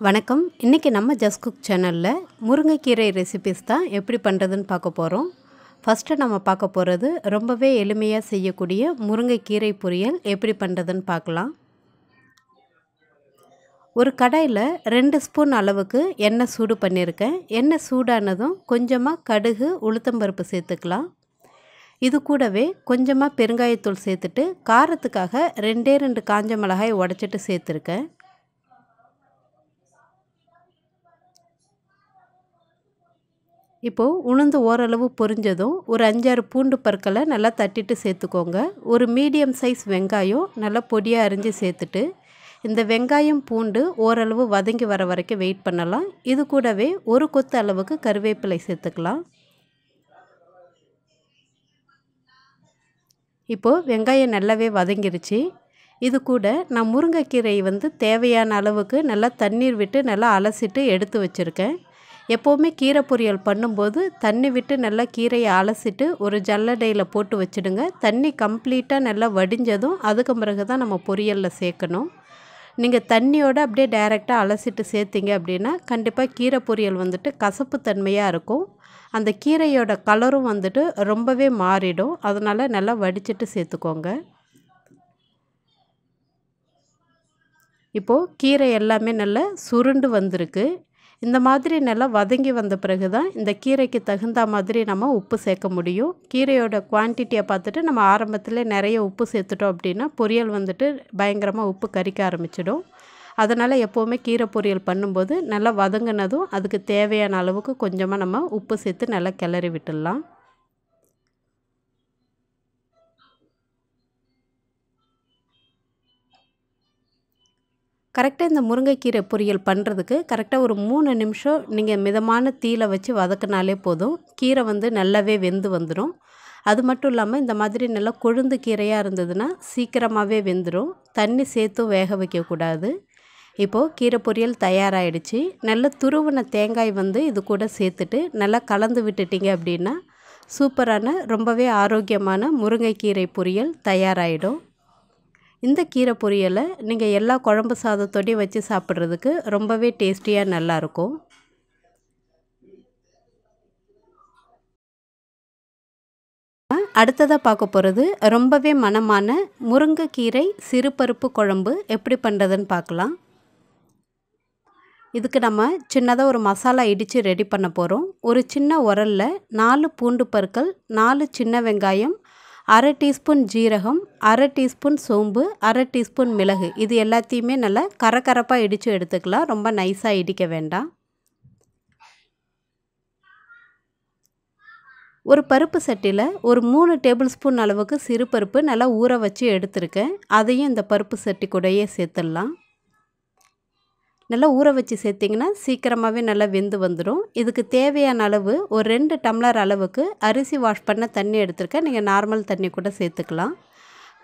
வணக்கம். இன்றைக்கி நம்ம ஜஸ்ட் குக் சேனலில் முருங்கைக்கீரை ரெசிபிஸ் தான் எப்படி பண்ணுறதுன்னு பார்க்க போகிறோம். ஃபஸ்ட்டு நம்ம பார்க்க போகிறது ரொம்பவே எளிமையாக செய்யக்கூடிய முருங்கைக்கீரை பொரியல் எப்படி பண்ணுறதுன்னு பார்க்கலாம். ஒரு கடாயில் 2 ஸ்பூன் அளவுக்கு எண்ணெய் சூடு பண்ணியிருக்கேன். எண்ணெய் சூடானதும் கொஞ்சமாக கடுகு உளுத்தம்பருப்பு சேர்த்துக்கலாம். இது கூடவே கொஞ்சமாக பெருங்காயத்தூள் சேர்த்துட்டு காரத்துக்காக 2 காஞ்ச மிளகாய் உடைச்சிட்டு சேர்த்துருக்கேன். இப்போது உளுந்து ஓரளவு பொரிஞ்சதும் ஒரு 5-6 பூண்டு பற்களை நல்லா தட்டிட்டு சேர்த்துக்கோங்க. ஒரு மீடியம் சைஸ் வெங்காயம் நல்லா பொடியாக அரிஞ்சு சேர்த்துட்டு இந்த வெங்காயம் பூண்டு ஓரளவு வதங்கி வர வரைக்கும் வெயிட் பண்ணலாம். இது கூடவே ஒரு கொத்து அளவுக்கு கருவேப்பிலை சேர்த்துக்கலாம். இப்போது வெங்காயம் நல்லாவே வதங்கிருச்சு. இது கூட நான் முருங்கைக்கீரை தேவையான அளவுக்கு நல்லா தண்ணீர் விட்டு நல்லா அலசிட்டு எடுத்து வச்சுருக்கேன். எப்போவுமே கீரை பொரியல் பண்ணும்போது தண்ணி விட்டு நல்லா கீரையை அலசிட்டு ஒரு ஜல்லடையில் போட்டு வச்சுடுங்க. தண்ணி கம்ப்ளீட்டாக நல்லா வடிஞ்சதும் அதுக்கு பிறகு தான் நம்ம பொரியலில் சேர்க்கணும். நீங்கள் தண்ணியோடு அப்படியே டைரெக்டாக அலசிட்டு சேர்த்திங்க அப்படின்னா கண்டிப்பாக கீரை பொரியல் கசப்பு தன்மையாக இருக்கும். அந்த கீரையோட கலரும் ரொம்பவே மாறிடும். அதனால் நல்லா வடிச்சிட்டு சேர்த்துக்கோங்க. இப்போது கீரை எல்லாமே நல்லா சுருண்டு வந்திருக்கு. இந்த மாதிரி நல்லா வதங்கி வந்த பிறகு தான் இந்த கீரைக்கு தகுந்த மாதிரி நம்ம உப்பு சேர்க்க முடியும். கீரையோட குவான்டிட்டியை பார்த்துட்டு நம்ம ஆரம்பத்தில் நிறைய உப்பு சேர்த்துட்டோம் அப்படின்னா பொரியல் பயங்கரமாக உப்பு கரிக்க ஆரம்பிச்சிடும். அதனால் எப்போவுமே கீரை பொரியல் பண்ணும்போது நல்லா வதங்கினதும் அதுக்கு தேவையான அளவுக்கு கொஞ்சமாக நம்ம உப்பு சேர்த்து நல்லா கிளறி விட்டுடலாம். கரெக்டாக இந்த முருங்கைக்கீரை பொரியல் பண்ணுறதுக்கு கரெக்டாக ஒரு 3 நிமிஷம் நீங்கள் மிதமான தீயில வச்சு வதக்கினாலே போதும். கீரை நல்லாவே வெந்து வந்துடும். அது மட்டும் இல்லாமல் இந்த மாதிரி நல்லா கொழுந்து கீரையாக இருந்ததுன்னா சீக்கிரமாகவே வெந்துடும். தண்ணி சேர்த்தும் வேக வைக்கக்கூடாது. இப்போது கீரை பொரியல் தயாராகிடுச்சு. நல்ல துருவின தேங்காய் இது கூட சேர்த்துட்டு நல்லா கலந்து விட்டுட்டிங்க அப்படின்னா சூப்பரான ரொம்பவே ஆரோக்கியமான முருங்கைக்கீரை பொரியல் தயாராகிடும். இந்த கீரை பொரியலை நீங்கள் எல்லா குழம்பு சாதத்தோடையும் வச்சு சாப்பிட்றதுக்கு ரொம்பவே டேஸ்டியாக நல்லாயிருக்கும். அடுத்ததாக பார்க்க போகிறது ரொம்பவே மணமான முருங்கைக்கீரை சிறுபருப்பு குழம்பு எப்படி பண்ணுறதுன்னு பார்க்கலாம். இதுக்கு நம்ம சின்னதாக ஒரு மசாலா இடித்து ரெடி பண்ண போகிறோம். ஒரு சின்ன உரலில் 4 பூண்டு பற்கள், 4 சின்ன வெங்காயம், 1/2 டீஸ்பூன் ஜீரகம், 1/2 டீஸ்பூன் சோம்பு, 1/2 டீஸ்பூன் மிளகு இது எல்லாத்தையுமே நல்லா கரகரப்பாக இடித்து எடுத்துக்கலாம். ரொம்ப நைஸாக இடிக்க வேண்டாம். ஒரு பருப்பு சட்டியில் ஒரு 3 டேபிள் ஸ்பூன் அளவுக்கு சிறுபருப்பு நல்லா ஊற வச்சு எடுத்துருக்கேன். அதையும் இந்த பருப்பு சட்டி கூடயே சேர்த்துடலாம். நல்லா ஊற வச்சு சேர்த்திங்கன்னா சீக்கிரமாகவே நல்லா வெந்து வந்துடும். இதுக்கு தேவையான அளவு ஒரு 2 டம்ளர் அளவுக்கு அரிசி வாஷ் பண்ண தண்ணி எடுத்துருக்கேன். நீங்கள் நார்மல் தண்ணி கூட சேர்த்துக்கலாம்.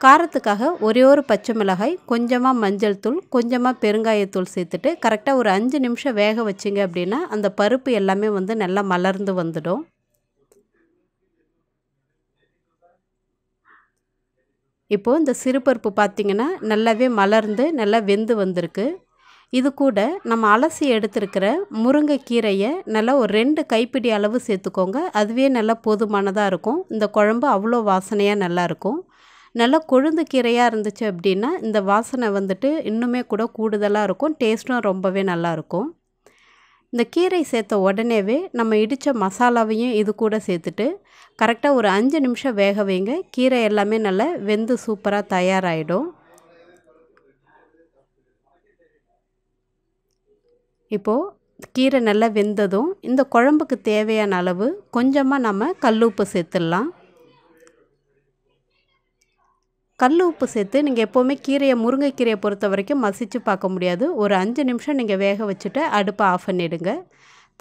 காரத்துக்காக ஒரே ஒரு பச்சை மிளகாய், கொஞ்சமாக மஞ்சள் தூள், கொஞ்சமாக பெருங்காயத்தூள் சேர்த்துட்டு கரெக்டாக ஒரு 5 நிமிஷம் வேக வச்சிங்க அப்படின்னா அந்த பருப்பு எல்லாமே நல்லா மலர்ந்து வந்துடும். இப்போது இந்த சிறுபருப்பு பார்த்திங்கன்னா நல்லாவே மலர்ந்து நல்லா வெந்து வந்திருக்கு. இது கூட நம்ம அலசி எடுத்துருக்கிற முருங்கைக்கீரையை நல்லா ஒரு 2 கைப்பிடி அளவு சேர்த்துக்கோங்க. அதுவே நல்லா போதுமானதாக இருக்கும். இந்த குழம்பு அவ்வளோ வாசனையாக நல்லாயிருக்கும். நல்லா கொழுந்து கீரையாக இருந்துச்சு அப்படின்னா இந்த வாசனை இன்னுமே கூட கூடுதலாக இருக்கும். டேஸ்ட்டும் ரொம்பவே நல்லாயிருக்கும். இந்த கீரை சேர்த்த உடனேவே நம்ம இடித்த மசாலாவையும் இது கூட சேர்த்துட்டு கரெக்டாக ஒரு 5 நிமிஷம் வேக வைங்க. கீரை எல்லாமே நல்லா வெந்து சூப்பராக தயாராகிடும். இப்போது கீரை நல்லா வெந்ததும் இந்த குழம்புக்கு தேவையான அளவு கொஞ்சமாக நம்ம கல் உப்பு சேர்த்துடலாம். கல் உப்பு சேர்த்து நீங்கள் எப்போவுமே முருங்கைக்கீரையை பொறுத்த வரைக்கும் மசித்து பார்க்க முடியாது. ஒரு 5 நிமிஷம் நீங்கள் வேக வச்சுட்டு அடுப்பை ஆஃப் பண்ணிவிடுங்க.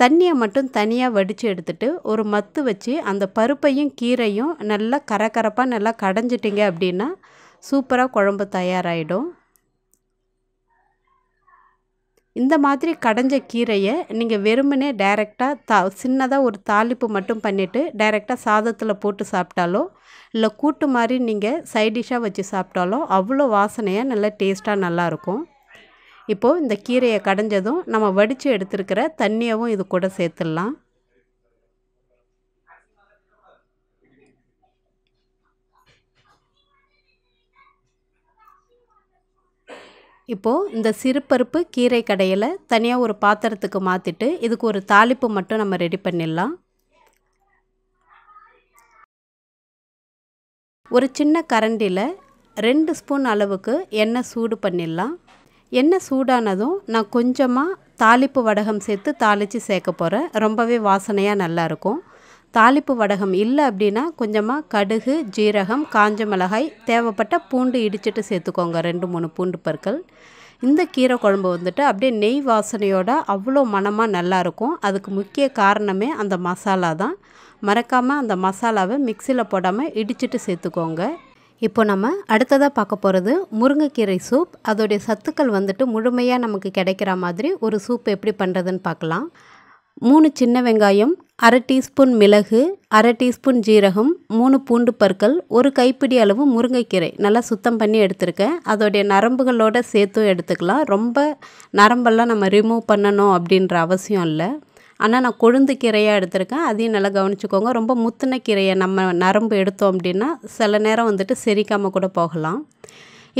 தண்ணியை மட்டும் தனியாக வடித்து எடுத்துட்டு ஒரு மத்து வச்சு அந்த பருப்பையும் கீரையும் நல்லா கரகரப்பாக நல்லா கடைஞ்சிட்டிங்க அப்படின்னா சூப்பராக குழம்பு தயாராகிடும். இந்த மாதிரி கடைஞ்ச கீரையை நீங்கள் வெறுமனே டைரெக்டாக சின்னதாக ஒரு தாளிப்பு மட்டும் பண்ணிவிட்டு டைரெக்டாக சாதத்தில் போட்டு சாப்பிட்டாலோ இல்லை கூட்டு மாதிரி நீங்கள் சைட் டிஷ்ஷாக வச்சு சாப்பிட்டாலோ அவ்வளோ வாசனையாக நல்லா டேஸ்ட்டாக நல்லாயிருக்கும். இப்போது இந்த கீரையை கடைஞ்சதும் நம்ம வடித்து எடுத்துருக்கிற தண்ணியவும் இது கூட சேர்த்துடலாம். இப்போது இந்த சிறுபருப்பு கீரை கடையில் தனியாக ஒரு பாத்திரத்துக்கு மாற்றிட்டு இதுக்கு ஒரு தாளிப்பு மட்டும் நம்ம ரெடி பண்ணிடலாம். ஒரு சின்ன கரண்டியில் 2 ஸ்பூன் அளவுக்கு எண்ணெய் சூடு பண்ணிடலாம். எண்ணெய் சூடானதும் நான் கொஞ்சமாக தாளிப்பு வடகம் சேர்த்து தாளித்து சேர்க்க போகிறேன். ரொம்பவே வாசனையாக நல்லாயிருக்கும். தாளிப்பு வடகம் இல்லை அப்படின்னா கொஞ்சமாக கடுகு, ஜீரகம், காஞ்ச மிளகாய், தேவைப்பட்ட பூண்டு இடிச்சிட்டு சேர்த்துக்கோங்க. 2-3 பூண்டு பற்கள். இந்த கீரை குழம்பு வந்துட்டு அப்படியே நெய் வாசனையோட அவ்வளோ மணமாக நல்லாயிருக்கும். அதுக்கு முக்கிய காரணமே அந்த மசாலா தான். மறக்காமல் அந்த மசாலாவை மிக்சியில் போடாமல் இடிச்சிட்டு சேர்த்துக்கோங்க. இப்போ நம்ம அடுத்ததாக பார்க்க போகிறது முருங்கைக்கீரை சூப். அதோடைய சத்துக்கள் வந்துட்டு முழுமையாக நமக்கு கிடைக்கிற மாதிரி ஒரு சூப் எப்படி பண்ணுறதுன்னு பார்க்கலாம். 3 சின்ன வெங்காயம், 1/2 டீஸ்பூன் மிளகு, 1/2 டீஸ்பூன் ஜீரகம், 3 பூண்டு பற்கள், 1 கைப்பிடி அளவு முருங்கைக்கீரை நல்லா சுத்தம் பண்ணி எடுத்துருக்கேன். அதோடைய நரம்புகளோடு சேர்த்தும் எடுத்துக்கலாம். ரொம்ப நரம்பெல்லாம் நம்ம ரிமூவ் பண்ணணும் அப்படின்ற அவசியம் இல்லை. ஆனால் நான் கொழுந்து கீரையாக எடுத்திருக்கேன். அதையும் நல்லா கவனிச்சுக்கோங்க. ரொம்ப முத்தின கீரையை நம்ம நரம்பு எடுத்தோம் அப்படின்னா சில நேரம் வந்துட்டு செரிக்காமல் கூட போகலாம்.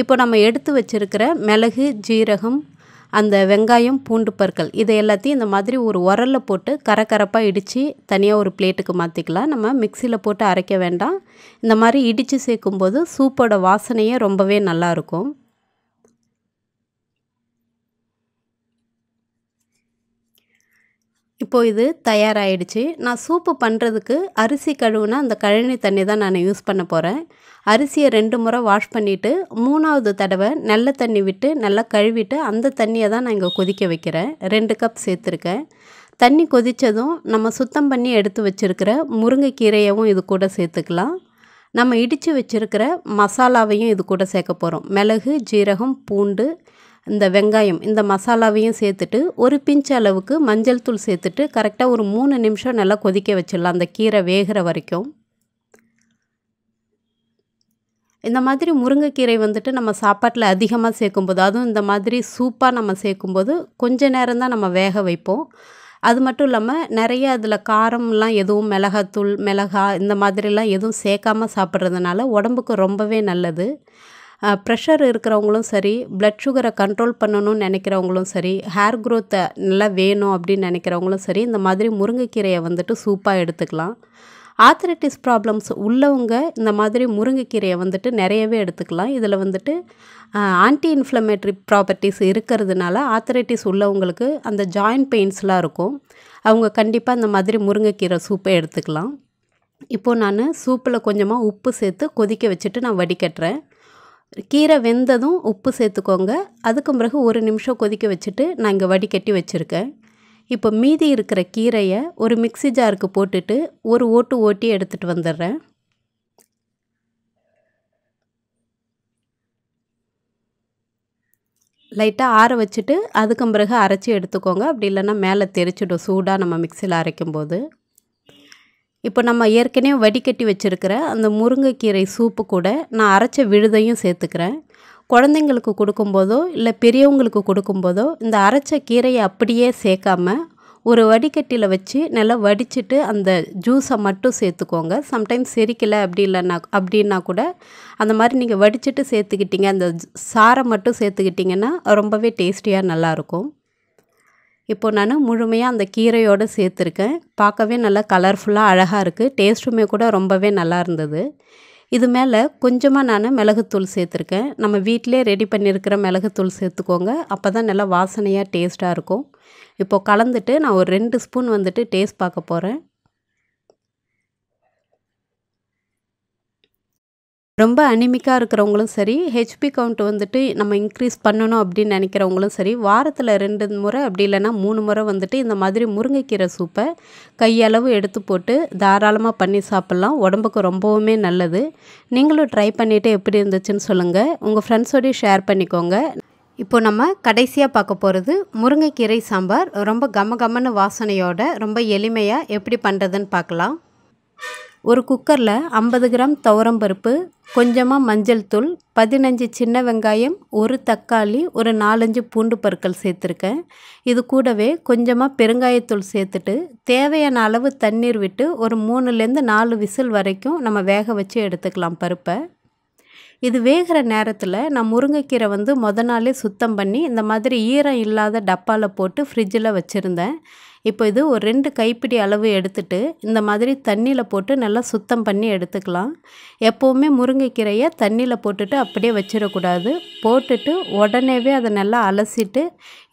இப்போ நம்ம எடுத்து வச்சுருக்கிற மிளகு, ஜீரகம், அந்த வெங்காயம், பூண்டு பற்கள் இதை எல்லாத்தையும் இந்த மாதிரி ஒரு உரலில் போட்டு கரகரப்பாக இடித்து தனியாக ஒரு பிளேட்டுக்கு மாற்றிக்கலாம். நம்ம மிக்சியில் போட்டு அரைக்க வேண்டாம். இந்த மாதிரி இடித்து சேர்க்கும்போது சூப்போட வாசனையே ரொம்பவே நல்லாயிருக்கும். இப்போது இது தயாராகிடுச்சு. நான் சூப்பு பண்ணுறதுக்கு அரிசி கழுவுனா அந்த கழனி தண்ணி தான் நான் யூஸ் பண்ண போகிறேன். அரிசியை 2 முறை வாஷ் பண்ணிவிட்டு 3வது தடவை நல்ல தண்ணி விட்டு நல்லா கழுவிட்டு அந்த தண்ணியை தான் நான் இங்கே கொதிக்க வைக்கிறேன். 2 கப் சேர்த்துருக்கேன். தண்ணி கொதித்ததும் நம்ம சுத்தம் பண்ணி எடுத்து வச்சுருக்கிற முருங்கைக்கீரையவும் இது கூட சேர்த்துக்கலாம். நம்ம இடித்து வச்சுருக்கிற மசாலாவையும் இது கூட சேர்க்க போகிறோம். மிளகு, ஜீரகம், பூண்டு, இந்த வெங்காயம் இந்த மசாலாவையும் சேர்த்துட்டு ஒரு பிஞ்ச் அளவுக்கு மஞ்சள் தூள் சேர்த்துட்டு கரெக்டாக ஒரு 3 நிமிஷம் நல்லா கொதிக்க வச்சிடலாம் அந்த கீரை வேகிற வரைக்கும். இந்த மாதிரி முருங்கைக்கீரை வந்துட்டு நம்ம சாப்பாட்டில் அதிகமாக சேர்க்கும்போது, அதுவும் இந்த மாதிரி சூப்பாக நம்ம சேர்க்கும்போது கொஞ்ச நேரம் தான் நம்ம வேக வைப்போம். அது மட்டும் இல்லாமல் நிறைய அதில் காரம்லாம் எதுவும் மிளகாத்தூள், இந்த மாதிரிலாம் எதுவும் சேர்க்காமல் சாப்பிட்றதுனால உடம்புக்கு ரொம்பவே நல்லது. ப்ரெஷர் இருக்கிறவங்களும் சரி, ப்ளட் சுகரை கண்ட்ரோல் பண்ணணும்னு நினைக்கிறவங்களும் சரி, ஹேர் க்ரோத்தை நல்லா வேணும் அப்படின்னு நினைக்கிறவங்களும் சரி, இந்த மாதிரி முருங்கைக்கீரையை வந்துட்டு சூப்பாக எடுத்துக்கலாம். ஆர்த்ரைட்டிஸ் ப்ராப்ளம்ஸ் உள்ளவங்க இந்த மாதிரி முருங்கைக்கீரையை வந்துட்டு நிறையவே எடுத்துக்கலாம். இதில் வந்துட்டு ஆன்டி இன்ஃப்ளமேட்டரி ப்ராப்பர்ட்டிஸ் இருக்கிறதுனால ஆர்த்ரைட்டிஸ் உள்ளவங்களுக்கு அந்த ஜாயிண்ட் பெயின்ஸ்லாம் இருக்கும். அவங்க கண்டிப்பாக இந்த மாதிரி முருங்கைக்கீரை சூப்பை எடுத்துக்கலாம். இப்போது நான் சூப்பில் கொஞ்சமாக உப்பு சேர்த்து கொதிக்க வச்சுட்டு நான் வடிகட்டுறேன். கீரை வெந்ததும் உப்பு சேர்த்துக்கோங்க. அதுக்கு பிறகு 1 நிமிஷம் கொதிக்க வச்சுட்டு நான் இங்கே வடிகட்டி வச்சுருக்கேன். இப்போ மீதி இருக்கிற கீரையை ஒரு மிக்ஸி ஜாருக்கு போட்டுட்டு ஒரு ஓட்டு ஓட்டி எடுத்துகிட்டு வந்துடுறேன். லைட்டாக ஆற வச்சுட்டு அதுக்கு பிறகு அரைச்சி எடுத்துக்கோங்க. அப்படி இல்லைன்னா மேலே தெரிச்சிடும் சூடாக நம்ம மிக்சியில் அரைக்கும்போது. இப்போ நம்ம ஏற்கனவே வடிகட்டி வச்சுருக்கிற அந்த முருங்கைக்கீரை சூப்பு கூட நான் அரைச்ச விழுதையும் சேர்த்துக்கிறேன். குழந்தைங்களுக்கு கொடுக்கும்போதோ இல்லை பெரியவங்களுக்கு கொடுக்கும்போதோ இந்த அரைச்ச கீரையை அப்படியே சேர்க்காம ஒரு வடிகட்டியில் வச்சு நல்லா வடிச்சிட்டு அந்த ஜூஸை மட்டும் சேர்த்துக்கோங்க. சம்டைம்ஸ் செரிக்கலை அப்படின்னா கூட அந்த மாதிரி நீங்கள் வடிச்சிட்டு சேர்த்துக்கிட்டிங்க, அந்த சாறை மட்டும் சேர்த்துக்கிட்டிங்கன்னா ரொம்பவே டேஸ்டியாக நல்லாயிருக்கும். இப்போ நான் முழுமையாக அந்த கீரையோடு சேர்த்துருக்கேன். பார்க்கவே நல்லா கலர்ஃபுல்லாக அழகாக இருக்குது. டேஸ்ட்டுமே கூட ரொம்பவே நல்லா இருந்தது. இது மேலே கொஞ்சமாக நான் மிளகுத்தூள் சேர்த்துருக்கேன். நம்ம வீட்டிலே ரெடி பண்ணியிருக்கிற மிளகுத்தூள் சேர்த்துக்கோங்க. அப்போ தான் நல்லா வாசனையாக டேஸ்ட்டாக இருக்கும். இப்போ கலந்துட்டு நான் ஒரு 2 ஸ்பூன் வந்துட்டு டேஸ்ட் பார்க்க போகிறேன். ரொம்ப அனிமிக்காக இருக்கிறவங்களும் சரி, ஹெச்பி கவுண்ட் வந்துட்டு நம்ம இன்க்ரீஸ் பண்ணணும் அப்படின்னு நினைக்கிறவங்களும் சரி, வாரத்தில் 2 முறை அப்படி இல்லைன்னா 3 முறை வந்துட்டு இந்த மாதிரி முருங்கைக்கீரை சூப்பை கையளவு எடுத்து போட்டு தாராளமாக பண்ணி சாப்பிட்லாம். உடம்புக்கு ரொம்பவுமே நல்லது. நீங்களும் ட்ரை பண்ணிவிட்டு எப்படி இருந்துச்சுன்னு சொல்லுங்கள். உங்கள் ஃப்ரெண்ட்ஸோடையும் ஷேர் பண்ணிக்கோங்க. இப்போ நம்ம கடைசியாக பார்க்க போகிறது முருங்கைக்கீரை சாம்பார். ரொம்ப கமகமன்னு வாசனையோட ரொம்ப எளிமையாக எப்படி பண்ணுறதுன்னு பார்க்கலாம். ஒரு குக்கரில் 50 கிராம் துவரம்பருப்பு, கொஞ்சமாக மஞ்சள் தூள், 15 சின்ன வெங்காயம், ஒரு தக்காளி, ஒரு 4-5 பூண்டு பற்கள் சேர்த்துருக்கேன். இது கூடவே கொஞ்சமாக பெருங்காயத்தூள் சேர்த்துட்டு தேவையான அளவு தண்ணீர் விட்டு ஒரு 3லேருந்து 4 விசில் வரைக்கும் நம்ம வேக வச்சு எடுத்துக்கலாம் பருப்பை. இது வேகிற நேரத்தில் நான் முருங்கைக்கீரை முத நாளே சுத்தம் பண்ணி இந்த மாதிரி ஈரம் இல்லாத டப்பாவில் போட்டு ஃப்ரிட்ஜில் வச்சுருந்தேன். இப்போ இது ஒரு 2 கைப்பிடி அளவு எடுத்துட்டு இந்த மாதிரி தண்ணியில் போட்டு நல்லா சுத்தம் பண்ணி எடுத்துக்கலாம். எப்போவுமே முருங்கைக்கீரையை தண்ணியில் போட்டுட்டு அப்படியே வச்சிடக்கூடாது. போட்டுட்டு உடனேவே அதை நல்லா அலசிட்டு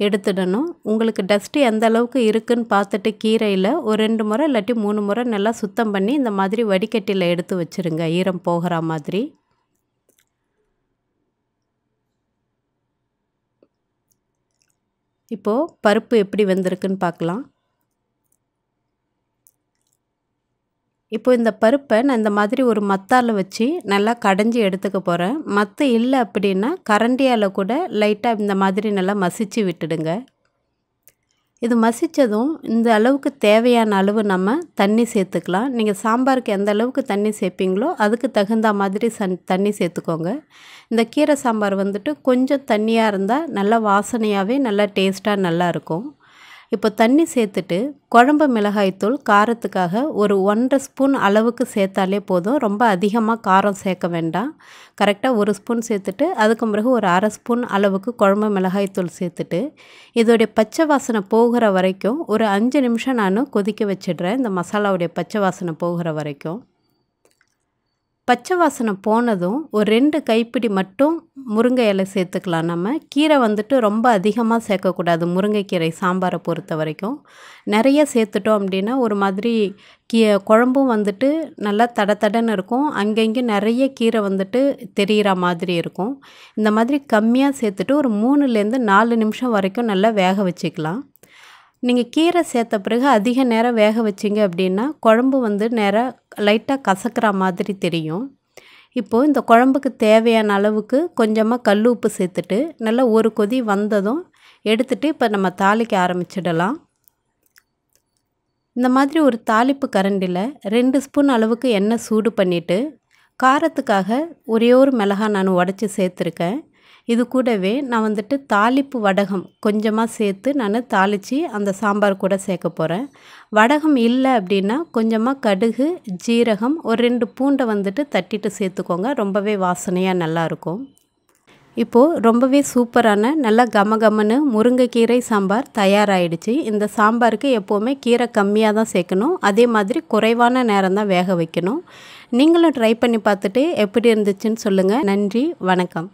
எடுத்துடணும். உங்களுக்கு டஸ்ட்டு எந்த அளவுக்கு இருக்குதுன்னு பார்த்துட்டு கீரையில் ஒரு 2 முறை இல்லாட்டி 3 முறை நல்லா சுத்தம் பண்ணி இந்த மாதிரி வடிகட்டியில் எடுத்து வச்சுருங்க, ஈரம் போகிற மாதிரி. இப்போது பருப்பு எப்படி வெந்திருக்குன்னு பார்க்கலாம். இப்போ இந்த பருப்பை நான் இந்த மாதிரி ஒரு மத்தால வச்சு நல்லா கடைஞ்சி எடுத்துக்க போகிறேன். மத்து இல்லை அப்படின்னா கரண்டியால் கூட லைட்டாக இந்த மாதிரி நல்லா மசிச்சு விட்டுடுங்க. இது மசித்ததும் இந்த அளவுக்கு தேவையான அளவு நம்ம தண்ணி சேர்த்துக்கலாம். நீங்கள் சாம்பாருக்கு எந்த அளவுக்கு தண்ணி சேர்ப்பீங்களோ அதுக்கு தகுந்த மாதிரி தண்ணி சேர்த்துக்கோங்க. இந்த கீரை சாம்பார் கொஞ்சம் தண்ணியாக இருந்தால் நல்லா வாசனையாகவே நல்லா டேஸ்ட்டாக நல்லாயிருக்கும். இப்போ தண்ணி சேர்த்துட்டு குழம்பு மிளகாய்த்தூள் காரத்துக்காக ஒரு 1½ ஸ்பூன் அளவுக்கு சேர்த்தாலே போதும். ரொம்ப அதிகமாக காரம் சேர்க்க வேண்டாம். கரெக்டாக 1 ஸ்பூன் சேர்த்துட்டு அதுக்கு பிறகு ஒரு 1/2 ஸ்பூன் அளவுக்கு குழம்பு மிளகாய்த்தூள் சேர்த்துட்டு இதோடைய பச்சை வாசனை போகிற வரைக்கும் ஒரு 5 நிமிஷம் நான் கொதிக்க வச்சிடுறேன். இந்த மசாலாவுடைய பச்சை வாசனை போகிற வரைக்கும். பச்சை வாசனை போனதும் ஒரு 2 கைப்பிடி மட்டும் முருங்கை இலை சேர்த்துக்கலாம். நம்ம கீரை ரொம்ப அதிகமாக சேர்க்கக்கூடாது. முருங்கைக்கீரை சாம்பாரை பொறுத்த வரைக்கும் நிறைய சேர்த்துட்டோம் அப்படின்னா ஒரு மாதிரி குழம்பும் நல்லா தடன்னு இருக்கும். அங்கங்கே நிறைய கீரை தெரிகிற மாதிரி இருக்கும். இந்த மாதிரி கம்மியாக சேர்த்துட்டு ஒரு 3லேருந்து 4 நிமிஷம் வரைக்கும் நல்லா வேக வச்சுக்கலாம். நீங்கள் கீரை சேர்த்த பிறகு அதிக நேரம் வேக வச்சிங்க அப்படின்னா குழம்பு நேராக லைட்டாக கசக்கிற மாதிரி தெரியும். இப்போது இந்த குழம்புக்கு தேவையான அளவுக்கு கொஞ்சமாக கல் உப்பு சேர்த்துட்டு நல்லா ஒரு கொதி வந்ததும் எடுத்துகிட்டு இப்போ நம்ம தாளிக்க ஆரம்பிச்சிடலாம். இந்த மாதிரி ஒரு தாளிப்பு கரண்டியில் 2 ஸ்பூன் அளவுக்கு எண்ணெய் சூடு பண்ணிவிட்டு காரத்துக்காக ஒரே ஒரு மிளகாய் நான் உடச்சி சேர்த்துருக்கேன். இது கூடவே நான் தாளிப்பு வடகம் கொஞ்சமாக சேர்த்து நான் தாளித்து அந்த சாம்பார் கூட சேர்க்க போகிறேன். வடகம் இல்லை அப்படின்னா கொஞ்சமாக கடுகு, ஜீரகம், ஒரு 2 பூண்டை தட்டிட்டு சேர்த்துக்கோங்க. ரொம்பவே வாசனையாக நல்லாயிருக்கும். இப்போது ரொம்பவே சூப்பரான நல்லா கமகமன்னு முருங்கைக்கீரை சாம்பார் தயாராகிடுச்சு. இந்த சாம்பாருக்கு எப்போவுமே கீரை கம்மியாக தான் சேர்க்கணும். அதே மாதிரி குறைவான நேரம் தான் வேக வைக்கணும். நீங்களும் ட்ரை பண்ணி பார்த்துட்டு எப்படி இருந்துச்சுன்னு சொல்லுங்கள். நன்றி, வணக்கம்.